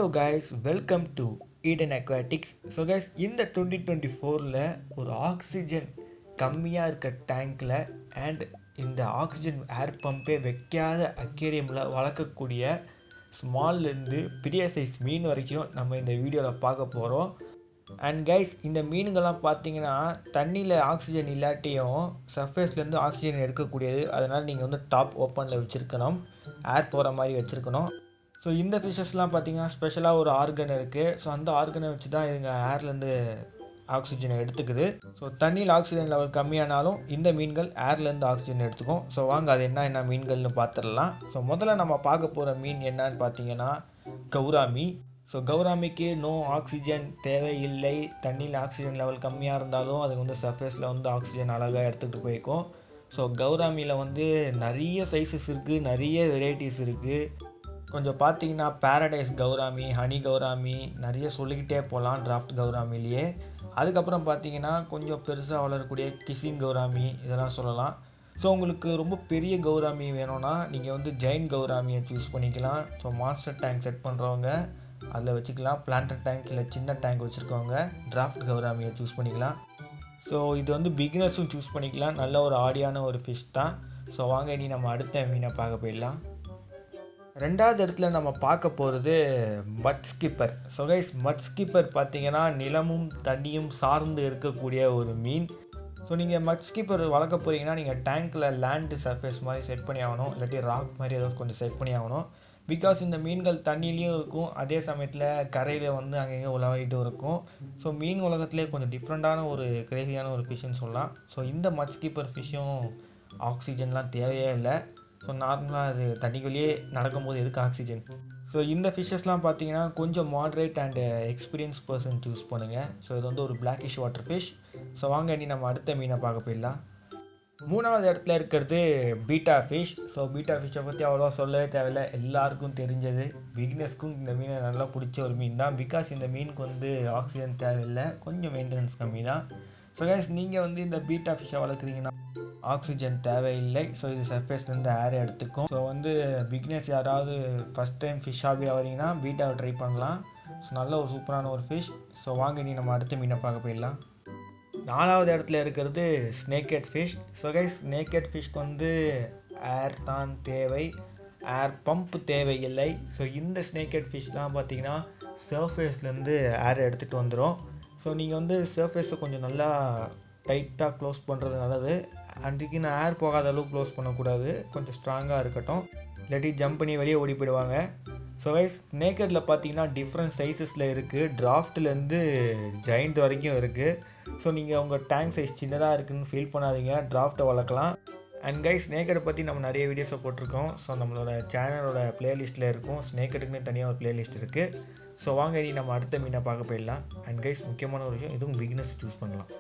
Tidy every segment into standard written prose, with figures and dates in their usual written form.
guys, welcome to Eden Aquatics. So guys, இந்த 2024ல ஒரு oxygen கம்மியாக இருக்க டேங்க்கில் அண்ட் இந்த ஆக்சிஜன் ஏர் பம்பே வைக்காத அக்வேரியமில் வளர்க்கக்கூடிய ஸ்மால்லேருந்து பெரிய சைஸ் மீன் வரைக்கும் நம்ம இந்த வீடியோவில் பார்க்க போகிறோம். அண்ட் கைஸ், இந்த மீனுங்கள்லாம் பார்த்தீங்கன்னா தண்ணியில் ஆக்சிஜன் இல்லாட்டியும் சர்ஃபேஸ்லேருந்து ஆக்சிஜன் எடுக்கக்கூடியது. அதனால் நீங்கள் வந்து டாப் ஓப்பனில் வச்சுருக்கணும், ஏர் போகிற மாதிரி வச்சுருக்கணும். ஸோ இந்த ஃபிஷ்ஷஸ்லாம் பார்த்தீங்கன்னா ஸ்பெஷலாக ஒரு ஆர்கன் இருக்குது. ஸோ அந்த ஆர்கனை வச்சு தான் இதுங்க ஏர்லேருந்து ஆக்சிஜனை எடுத்துக்குது. ஸோ தண்ணியில் ஆக்சிஜன் லெவல் கம்மியானாலும் இந்த மீன்கள் ஏர்லேருந்து ஆக்சிஜன் எடுத்துக்கும். ஸோ வாங்க அது என்ன மீன்கள்னு பார்த்துடலாம். ஸோ முதல்ல நம்ம பார்க்க போகிற மீன் என்னன்னு பார்த்தீங்கன்னா கௌராமி. ஸோ கௌராமிக்கு நோ ஆக்சிஜன் தேவையில்லை. தண்ணியில் ஆக்சிஜன் லெவல் கம்மியாக இருந்தாலும் அது வந்து சர்ஃபேஸில் வந்து ஆக்சிஜன் அழகாக எடுத்துகிட்டு போய்க்கும். ஸோ கௌராமியில் வந்து நிறைய சைஸஸ் இருக்குது, நிறைய வெரைட்டிஸ் இருக்குது. கொஞ்சம் பார்த்தீங்கன்னா பேரடைஸ் கௌராமி, ஹனி கௌராமி, நிறைய சொல்லிக்கிட்டே போகலாம் டிராஃப்ட் கௌராமிலேயே. அதுக்கப்புறம் பார்த்தீங்கன்னா கொஞ்சம் பெருசாக வளரக்கூடிய கிசிங் கௌராமி, இதெல்லாம் சொல்லலாம். ஸோ உங்களுக்கு ரொம்ப பெரிய கௌராமி வேணும்னா நீங்கள் வந்து ஜெயின் கௌராமியை சூஸ் பண்ணிக்கலாம். ஸோ மான்ஸ்டர் டேங்க் செட் பண்ணுறவங்க அதில் வச்சுக்கலாம். பிளான்டர் டேங்க் இல்லை சின்ன டேங்க் வச்சுருக்கவங்க டிராஃப்ட் கௌராமியை சூஸ் பண்ணிக்கலாம். ஸோ இது வந்து பிகினர்ஸும் சூஸ் பண்ணிக்கலாம். நல்ல ஒரு ஆடியான ஒரு ஃபிஷ் தான். ஸோ வாங்க இனி நம்ம அடுத்த மீனை பார்க்க போயிடலாம். ரெண்டாவது இடத்துல நம்ம பார்க்க போகிறது மட் ஸ்கிப்பர். ஸோ கைஸ், மட் ஸ்கிப்பர் பார்த்தீங்கன்னா நிலமும் தண்ணியும் சார்ந்து இருக்கக்கூடிய ஒரு மீன். ஸோ நீங்கள் மட் ஸ்கிப்பர் வளர்க்க போகிறீங்கன்னா நீங்கள் டேங்க்கில் லேண்டு சர்ஃபேஸ் மாதிரி செட் பண்ணி ஆகணும், இல்லாட்டி ராக் மாதிரி ஏதோ கொஞ்சம் செட் பண்ணி ஆகணும். பிகாஸ் இந்த மீன்கள் தண்ணியிலையும் இருக்கும், அதே சமயத்தில் கரையில் வந்து அங்கங்கே உலகிட்டு இருக்கும். ஸோ மீன் உலகத்துலேயே கொஞ்சம் டிஃப்ரெண்ட்டான ஒரு கிரேசியான ஒரு ஃபிஷ்ஷுன்னு சொல்லலாம். ஸோ இந்த மட் ஸ்கிப்பர் ஃபிஷ்ஷும் ஆக்சிஜன்லாம் தேவையே இல்லை. ஸோ நார்மலாக அது தண்ணிக்குள்ளேயே நடக்கும்போது எதுக்கு ஆக்சிஜன். ஸோ இந்த ஃபிஷ்ஷஸ்லாம் பார்த்தீங்கன்னா கொஞ்சம் moderate and experience person choose பண்ணுங்கள். ஸோ இது வந்து ஒரு பிளாக்கிஷ் வாட்டர் ஃபிஷ். ஸோ வாங்க இனி நம்ம அடுத்த மீனை பார்க்க போயிடலாம். மூணாவது இடத்துல இருக்கிறது பீட்டா ஃபிஷ். ஸோ பீட்டா ஃபிஷ்ஷை பற்றி அவ்வளோவா சொல்லவே தேவையில்லை, எல்லாருக்கும் தெரிஞ்சது. பிகினர்ஸ்க்கும் இந்த மீனை நல்லா பிடிச்ச ஒரு மீன் தான். பிகாஸ் இந்த மீனுக்கு வந்து ஆக்சிஜன் தேவையில்லை, கொஞ்சம் மெயின்டெனன்ஸ் கம்மி தான். ஸோ கைஸ், நீங்கள் வந்து இந்த பீட்டா ஃபிஷ்ஷை வளர்க்குறீங்கன்னா ஆக்சிஜன் தேவையில்லை. ஸோ இது சர்ஃபேஸ்லேருந்து ஏர் எடுத்துக்கும். ஸோ வந்து பிகினர்ஸ் யாராவது ஃபஸ்ட் டைம் ஃபிஷ் ஹாபி ஆகிறீங்கன்னா பீட்டாவை ட்ரை பண்ணலாம். ஸோ நல்ல ஒரு சூப்பரான ஒரு ஃபிஷ். ஸோ வாங்க நீ நம்ம அடுத்த மீனை பார்க்க போயிடலாம். நாலாவது இடத்துல இருக்கிறது ஸ்னேக்கெட் ஃபிஷ். ஸோ கைஸ், ஸ்னேக்கெட் ஃபிஷ்க்கு வந்து ஏர் தான் தேவை, ஏர் பம்ப் தேவையில்லை. ஸோ இந்த ஸ்னேக்கெட் ஃபிஷ்லாம் பார்த்தீங்கன்னா சர்ஃபேஸ்லேருந்து ஏர் எடுத்துகிட்டு வந்துடும். ஸோ நீங்கள் வந்து சர்ஃபேஸை கொஞ்சம் நல்லா டைட்டாக க்ளோஸ் பண்ணுறது நல்லது. அன்றைக்கு நான் ஏர் போகாத அளவுக்கு க்ளோஸ் பண்ணக்கூடாது, கொஞ்சம் ஸ்ட்ராங்காக இருக்கட்டும், இல்லாட்டி ஜம்ப் பண்ணி வெளியே ஓடி போயிடுவாங்க. ஸோ கைஸ், நேக்கடில் பார்த்தீங்கன்னா டிஃப்ரெண்ட் சைஸஸில் இருக்குது, டிராஃப்ட்லேருந்து ஜெயிண்ட் வரைக்கும் இருக்குது. ஸோ நீங்கள் உங்கள் டேங்க் சைஸ் சின்னதாக இருக்குதுன்னு ஃபீல் பண்ணாதீங்க, டிராஃப்ட்டை வளர்க்கலாம். அண்ட் கைஸ், ஸ்னேக்கடை பற்றி நம்ம நிறைய வீடியோஸை போட்டிருக்கோம். ஸோ நம்மளோட சேனலோட ப்ளேலிஸ்ட்டில் இருக்கும், ஸ்னேக்கடுக்குன்னு தனியாக ஒரு ப்ளேலிஸ்ட் இருக்குது. ஸோ வாங்க இனி நம்ம அடுத்த மீனை பார்க்க போயிடலாம். அண்ட் கைஸ், முக்கியமான ஒரு விஷயம், இதுவும் பிகினர்ஸ் சூஸ் பண்ணலாம்.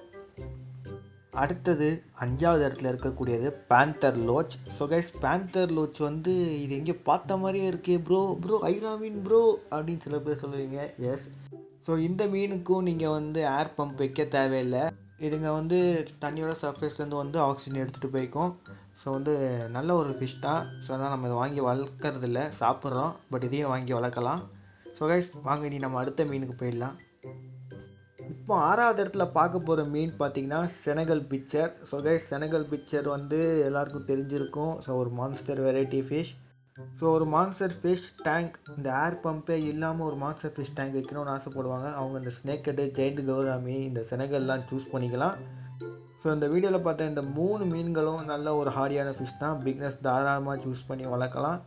அடுத்தது அஞ்சாவது இடத்துல இருக்கக்கூடியது பேந்தர் லோச். ஸோ கைஸ், பேந்தர் லோச் வந்து இது எங்கே பார்த்த மாதிரியே இருக்குது ப்ரோ ஐரா மீன் ப்ரோ அப்படின்னு சில பேர் சொல்லுவீங்க. எஸ், ஸோ இந்த மீனுக்கும் நீங்கள் வந்து ஏர் பம்ப் வைக்க தேவையில்லை. இதுங்க வந்து தண்ணியோட சர்ஃபேஸ்லேருந்து வந்து ஆக்சிஜன் எடுத்துகிட்டு போய்க்கும். ஸோ வந்து நல்ல ஒரு ஃபிஷ் தான். ஸோ அதனால் நம்ம இதை வாங்கி வளர்க்குறதில்ல, சாப்பிட்றோம். பட் இதையும் வாங்கி வளர்க்கலாம். ஸோ கைஸ், வாங்க நீ நம்ம அடுத்த மீனுக்கு போயிடலாம். இப்போ ஆறாவது இடத்துல பார்க்க போகிற மீன் பார்த்தீங்கன்னா Senegal picture. So guys, Senegal picture வந்து எல்லாருக்கும் தெரிஞ்சிருக்கும். ஸோ ஒரு மான்ஸ்டர் வெரைட்டி ஃபிஷ். ஸோ ஒரு மான்ஸ்டர் ஃபிஷ் டேங்க், இந்த ஏர் பம்பே இல்லாமல் ஒரு மான்ஸ்டர் ஃபிஷ் டேங்க் வைக்கணும்னு ஆசைப்படுவாங்க. அவங்க இந்த ஸ்னேக்கெட்டு, ஜெயிண்ட் கௌராமி, இந்த செனகல்லாம் சூஸ் பண்ணிக்கலாம். ஸோ இந்த வீடியோவில் பார்த்தா இந்த 3 மீன்களும் நல்ல ஒரு ஹார்டியான ஃபிஷ் தான். பிக்னஸ் தாராளமாக சூஸ் பண்ணி வளர்க்கலாம்.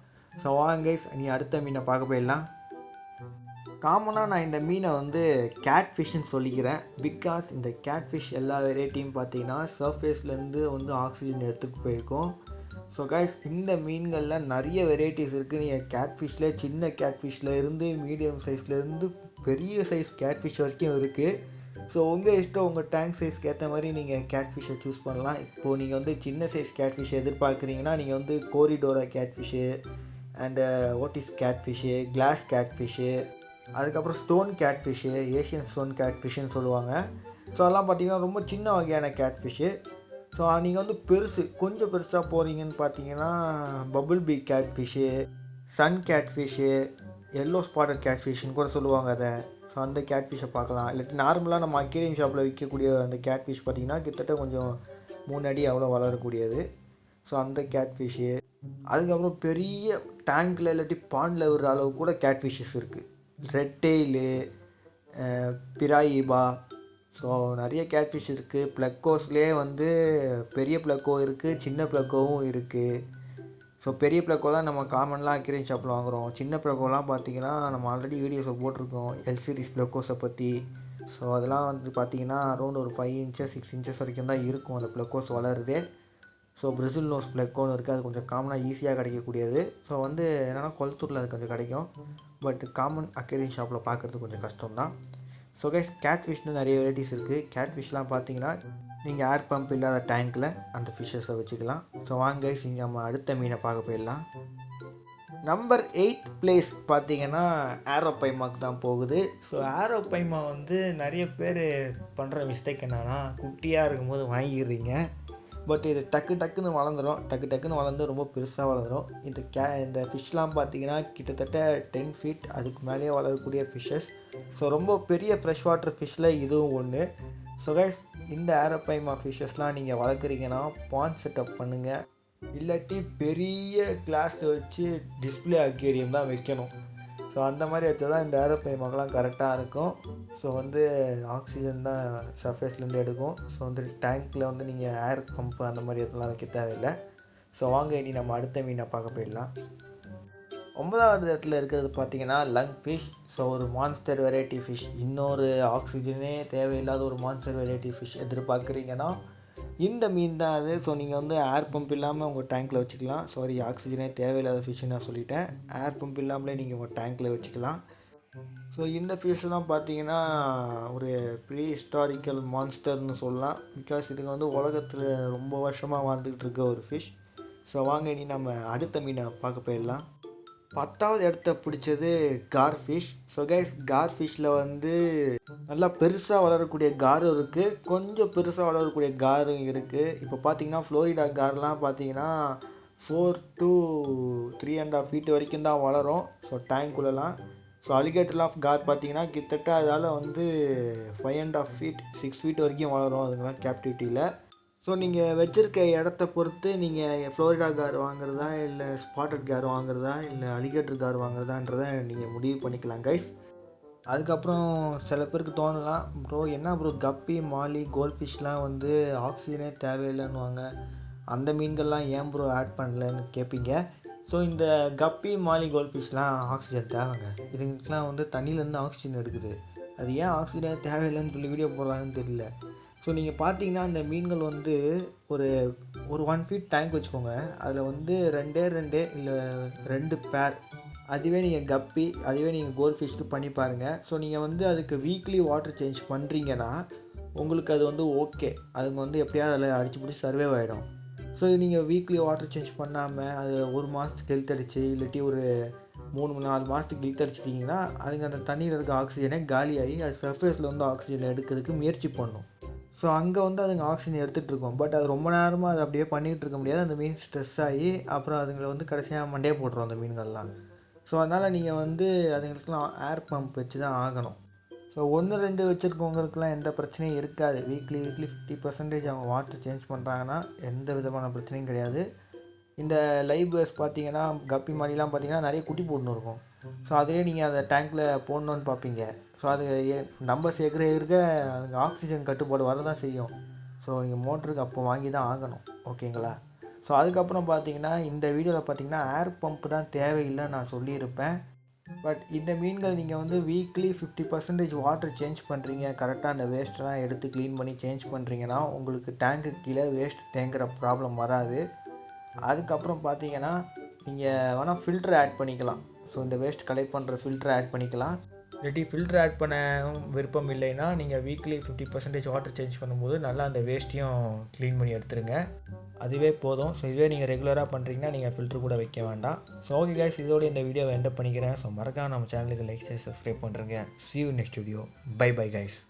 ஸோ வாங்க கைஸ், நீ அடுத்த மீனை பார்க்க போயிடலாம். காமனாக நான் இந்த மீனை வந்து கேட் ஃபிஷ்ஷுன்னு சொல்லிக்கிறேன். பிகாஸ் இந்த கேட் ஃபிஷ் எல்லா வெரைட்டியும் பார்த்தீங்கன்னா சர்ஃபேஸ்லேருந்து வந்து ஆக்சிஜன் எடுத்துகிட்டு போயிருக்கோம். ஸோ கைஸ், இந்த மீன்களில் நிறைய வெரைட்டிஸ் இருக்குது. நீங்கள் கேட் ஃபிஷ்ஷில் சின்ன கேட் ஃபிஷ்ஷில் இருந்து மீடியம் சைஸ்லேருந்து பெரிய சைஸ் கேட் ஃபிஷ் வரைக்கும் இருக்குது. ஸோ உங்கள் இஷ்டம், உங்கள் டேங்க் சைஸ்க்கு ஏற்ற மாதிரி நீங்கள் கேட் ஃபிஷ்ஷை சூஸ் பண்ணலாம். இப்போது நீங்கள் வந்து சின்ன சைஸ் கேட் ஃபிஷ் எதிர்பார்க்குறீங்கன்னா நீங்கள் வந்து கோரிடோரா கேட் ஃபிஷ்ஷு அண்டு ஓட்டிஸ் catfish, glass catfish, அதுக்கப்புறம் stone catfish, Asian stone கேட் ஃபிஷ்ஷுன்னு சொல்லுவாங்க. ஸோ அதெல்லாம் பார்த்திங்கன்னா ரொம்ப சின்ன வகையான கேட் ஃபிஷ்ஷு. ஸோ நீங்கள் வந்து கொஞ்சம் பெருசாக போகிறீங்கன்னு பார்த்தீங்கன்னா bubble bee catfish, sun catfish, yellow spotted கேட்ஃபிஷ்னு கூட சொல்லுவாங்க அதை. ஸோ அந்த கேட்ஃபிஷ்ஷை பார்க்கலாம். இல்லாட்டி நார்மலாக நம்ம அக்வேரியம் ஷாப்பில் விற்கக்கூடிய அந்த கேட்ஃபிஷ் பார்த்திங்கன்னா கிட்டத்தட்ட கொஞ்சம் 3 அடி அவ்வளோ வளரக்கூடியது. ஸோ அந்த கேட்ஃபிஷ்ஷு, அதுக்கப்புறம் பெரிய டேங்க்கில் இல்லாட்டி பாண்டில் விடுற அளவு கூட கேட்ஃபிஷ்ஷஸ் இருக்குது. ரெட் டெயிலு, பிராயிபா, ஸோ நிறைய கேட்ஃபிஷ் இருக்குது. ப்ளக்கோஸ்லேயே வந்து பெரிய ப்ளக்கோ இருக்குது, சின்ன ப்ளக்கோவும் இருக்குது. ஸோ பெரிய ப்ளக்கோ தான் நம்ம காமன்லாம் அக்வேரியம் ஷாப்பில் வாங்குகிறோம். சின்ன ப்ளக்கோலாம் பார்த்திங்கன்னா நம்ம ஆல்ரெடி வீடியோஸை போட்டிருக்கோம் எல் சீரிஸ் ப்ளக்கோஸை பற்றி. ஸோ அதெல்லாம் வந்து பார்த்திங்கன்னா அரௌண்ட் ஒரு 5 inches 6 inches வரைக்கும் தான் இருக்கும் அந்த ப்ளக்கோஸ் வளருது. ஸோ பிரிசில் நோஸ் ப்ளக்கோன்னு இருக்குது, அது கொஞ்சம் காமனாக ஈஸியாக கிடைக்கக்கூடியது. ஸோ வந்து என்னென்னா கொளத்தூரில் அது கொஞ்சம் கிடைக்கும், பட் காமன் அக்வேரியம் ஷாப்பில் பார்க்குறது கொஞ்சம் கஷ்டம் தான். ஸோ கைஸ், கேட்ஃபிஷ்னு நிறைய வெரைட்டிஸ் இருக்குது. கேட்ஃபிஷ்லாம் பார்த்தீங்கன்னா நீங்கள் ஏர் பம்ப் இல்லாத டேங்க்கில் அந்த ஃபிஷ்ஷஸை வச்சுக்கலாம். ஸோ வாங்க கைஸ், இங்கே நம்ம அடுத்த மீனை பார்க்க போயிடலாம். நம்பர் 8 பிளேஸ் பார்த்தீங்கன்னா ஆரோபைமாக்கு தான் போகுது. ஸோ ஆரோபைமா வந்து நிறைய பேர் பண்ணுற மிஸ்டேக் என்னென்னா குட்டியாக இருக்கும்போது வாங்கிடுறீங்க, பட் இது டக்குன்னு வளர்ந்து ரொம்ப பெருசாக வளர்ந்துடும். இந்த ஃபிஷ்லாம் பார்த்தீங்கன்னா கிட்டத்தட்ட 10 feet அதுக்கு மேலேயே வளரக்கூடிய ஃபிஷ்ஷஸ். ஸோ ரொம்ப பெரிய ஃப்ரெஷ் வாட்டர் ஃபிஷ்ஷில் இதுவும் ஒன்று. ஸோ கைஸ், இந்த ஆரோபைமா ஃபிஷ்ஷஸ்லாம் நீங்கள் வளர்க்குறீங்கன்னா பாண்ட் செட்டப் பண்ணுங்கள், இல்லாட்டி பெரிய கிளாஸ் வச்சு டிஸ்பிளே அக்வேரியம் தான் வைக்கணும். ஸோ அந்த மாதிரி வச்சு தான் இந்த ஆரோபைமாக்கெலாம் கரெக்டாக இருக்கும். ஸோ வந்து ஆக்சிஜன் தான் சர்ஃபேஸ்லேருந்து எடுக்கும். ஸோ வந்து டேங்க்கில் வந்து நீங்கள் ஏர் பம்ப் அந்த மாதிரி இதெல்லாம் வைக்க தேவையில்லை. ஸோ வாங்க இனி நம்ம அடுத்த மீனை பார்க்க போயிடலாம். 9வது இடத்துல இருக்கிறது பார்த்தீங்கன்னா லங் ஃபிஷ். ஸோ ஒரு மான்ஸ்டர் வெரைட்டி ஃபிஷ், இன்னொரு ஆக்சிஜனே தேவையில்லாத ஒரு மான்ஸ்டர் வெரைட்டி ஃபிஷ் எதிர்பார்க்குறீங்கன்னா இந்த மீன் தான் அது. ஸோ நீங்கள் வந்து ஏர் பம்ப் இல்லாமல் உங்கள் டேங்க்கில் வச்சுக்கலாம். சாரி, ஆக்சிஜனே தேவையில்லாத ஃபிஷ்ஷு நான் சொல்லிட்டேன். ஏர் பம்ப் இல்லாமலே நீங்கள் உங்கள் டேங்க்கில் வச்சுக்கலாம். ஸோ இந்த ஃபிஷ்ஷெலாம் பார்த்தீங்கன்னா ஒரு ப்ரீ ஹிஸ்டாரிக்கல் மான்ஸ்டர்னு சொல்லலாம். பிகாஸ் இதுக்கு வந்து உலகத்தில் ரொம்ப வருஷமாக வாழ்ந்துக்கிட்டு இருக்க ஒரு ஃபிஷ். ஸோ வாங்க இனி நம்ம அடுத்த மீனை பார்க்க போயிடலாம். 10வது இடத்த பிடிச்சது கார்ஃபிஷ். ஸோ கைஸ், கார்ஃபிஷில் வந்து நல்லா பெருசாக வளரக்கூடிய காரும் இருக்குது, கொஞ்சம் பெருசாக வளரக்கூடிய காரும் இருக்குது. இப்போ பார்த்தீங்கன்னா ஃப்ளோரிடா கார்லாம் பார்த்தீங்கன்னா 4 to 3.5 feet வரைக்கும் தான் வளரும். ஸோ டேங்க்குள்ளலாம். ஸோ அலிகேட்டர்லாம் கார் பார்த்தீங்கன்னா கிட்டத்தட்ட அதால் வந்து 5.5 feet 6 feet வரைக்கும் வளரும் அதுங்களாம் கேப்டிவிட்டியில். ஸோ நீங்கள் வச்சுருக்க இடத்த பொறுத்து நீங்கள் ஃப்ளோரிடா கார் வாங்குறதா இல்லை ஸ்பாட்டட் கார் வாங்குறதா இல்லை அலிகேட்டர் கார் வாங்குறதான்றதை நீங்கள் முடிவு பண்ணிக்கலாம் கைஸ். அதுக்கப்புறம் சில பேருக்கு தோணலாம், ப்ரோ என்ன ப்ரோ கப்பி மாலி கோல்ட் ஃபிஷ்லாம் வந்து ஆக்சிஜனே தேவையில்லைன்னுவாங்க, அந்த மீன்கள்லாம் ஏன் ப்ரோ ஆட் பண்ணலன்னு கேட்பீங்க. ஸோ இந்த கப்பி மாலி கோல்ட் ஃபிஷ்லாம் ஆக்சிஜன் தேவைங்க. இதுங்களுக்குலாம் வந்து தண்ணியிலேருந்து ஆக்சிஜன் எடுக்குது. அது ஏன் ஆக்சிஜனே தேவையில்லைன்னு சொல்லி வீடியோ போடுறாங்கன்னு தெரியல. ஸோ நீங்கள் பார்த்தீங்கன்னா அந்த மீன்கள் வந்து ஒரு 1 feet டேங்க் வச்சுக்கோங்க, அதில் வந்து 2 இல்லை 2 பேர், அதுவே நீங்கள் கப்பி அதுவே நீங்கள் கோல்ட் ஃபிஷ்க்கு பண்ணி பாருங்கள். ஸோ நீங்கள் வந்து அதுக்கு வீக்லி வாட்டர் சேஞ்ச் பண்ணுறீங்கன்னா உங்களுக்கு அது வந்து ஓகே, அதுங்க வந்து எப்படியாவது அதில் அடிச்சு பிடிச்சி சர்வைவ் ஆகிடும். ஸோ நீங்கள் வீக்லி வாட்டர் சேஞ்ச் பண்ணாமல் அது 1 மாதத்துக்கு இழுத்தடிச்சு இல்லாட்டி ஒரு 3-4 மாதத்துக்கு இழுத்தடிச்சிட்டிங்கன்னா அதுங்க அந்த தண்ணியில் இருக்க ஆக்சிஜனே காலியாகி அது சர்ஃபேஸில் வந்து ஆக்சிஜன் எடுக்கிறதுக்கு முயற்சி பண்ணும். ஸோ அங்கே வந்து அதுங்க ஆக்சிஜன் எடுத்துகிட்டு இருக்கோம், பட் அது ரொம்ப நேரமாக அது அப்படியே பண்ணிகிட்டு இருக்க முடியாது. அந்த மீன் ஸ்ட்ரெஸ் ஆகி அப்புறம் அதுங்களை வந்து கடைசியாக மண்டே போட்டுரும் அந்த மீன்கள்லாம். ஸோ அதனால் நீங்கள் வந்து அதுங்களுக்குலாம் ஏர் பம்ப் வச்சு தான் ஆகணும். ஸோ 1-2 வச்சுருக்கவங்களுக்குலாம் எந்த பிரச்சனையும் இருக்காது. வீக்லி 50% அவங்க வாட்டர் சேஞ்ச் பண்ணுறாங்கன்னா எந்த விதமான பிரச்சனையும் கிடையாது. இந்த லைவ் பேர்ஸ் பார்த்தீங்கன்னா கப்பி மாதிரிலாம் பார்த்தீங்கன்னா நிறைய குட்டி போட்டுன்னு இருக்கும். ஸோ அதிலே நீங்கள் அந்த டேங்க்கில் போடணுன்னு பார்ப்பீங்க. ஸோ அது நம்பர் சேர்க்குற அதுங்க ஆக்சிஜன் கட்டுப்பாடு வர தான் செய்யும். ஸோ நீங்கள் மோட்டருக்கு அப்போ வாங்கி தான் ஆகணும், ஓகேங்களா. ஸோ அதுக்கப்புறம் பார்த்தீங்கன்னா இந்த வீடியோவில் பார்த்தீங்கன்னா ஏர் பம்ப் தான் தேவையில்லைன்னு நான் சொல்லியிருப்பேன். பட் இந்த மீன்கள் நீங்கள் வந்து வீக்லி 50% வாட்டர் சேஞ்ச் பண்ணுறீங்க, கரெக்டாக அந்த வேஸ்ட்டெல்லாம் எடுத்து க்ளீன் பண்ணி சேஞ்ச் பண்ணுறீங்கன்னா உங்களுக்கு டேங்க்கு கீழே வேஸ்ட் தேங்குகிற ப்ராப்ளம் வராது. அதுக்கப்புறம் பார்த்தீங்கன்னா நீங்கள் வேணால் ஃபில்ட்ரு ஆட் பண்ணிக்கலாம். ஸோ இந்த வேஸ்ட் கலெக்ட் பண்ணுற ஃபில்ட்ரு ஆட் பண்ணிக்கலாம். இல்லாட்டி ஃபில்ட்ரு ஆட் பண்ண விருப்பம் இல்லைன்னா நீங்கள் வீக்லி 50% வாட்டர் சேஞ்ச் பண்ணும்போது நல்லா அந்த வேஸ்ட்டையும் க்ளீன் பண்ணி எடுத்துருங்க, அதுவே போதும். ஸோ இதுவே நீங்கள் ரெகுலராக பண்ணுறீங்கன்னா நீங்கள் ஃபில்ட்ரு கூட வைக்க வேண்டாம். ஸோ ஓகே கைஸ், இதோட இந்த வீடியோவை எண்ட் பண்ணிக்கிறேன். ஸோ மறக்காம நம்ம சேனலுக்கு லைக் சப்ஸ்கிரைப் பண்ணுறேங்க. See you next video. Bye bye guys.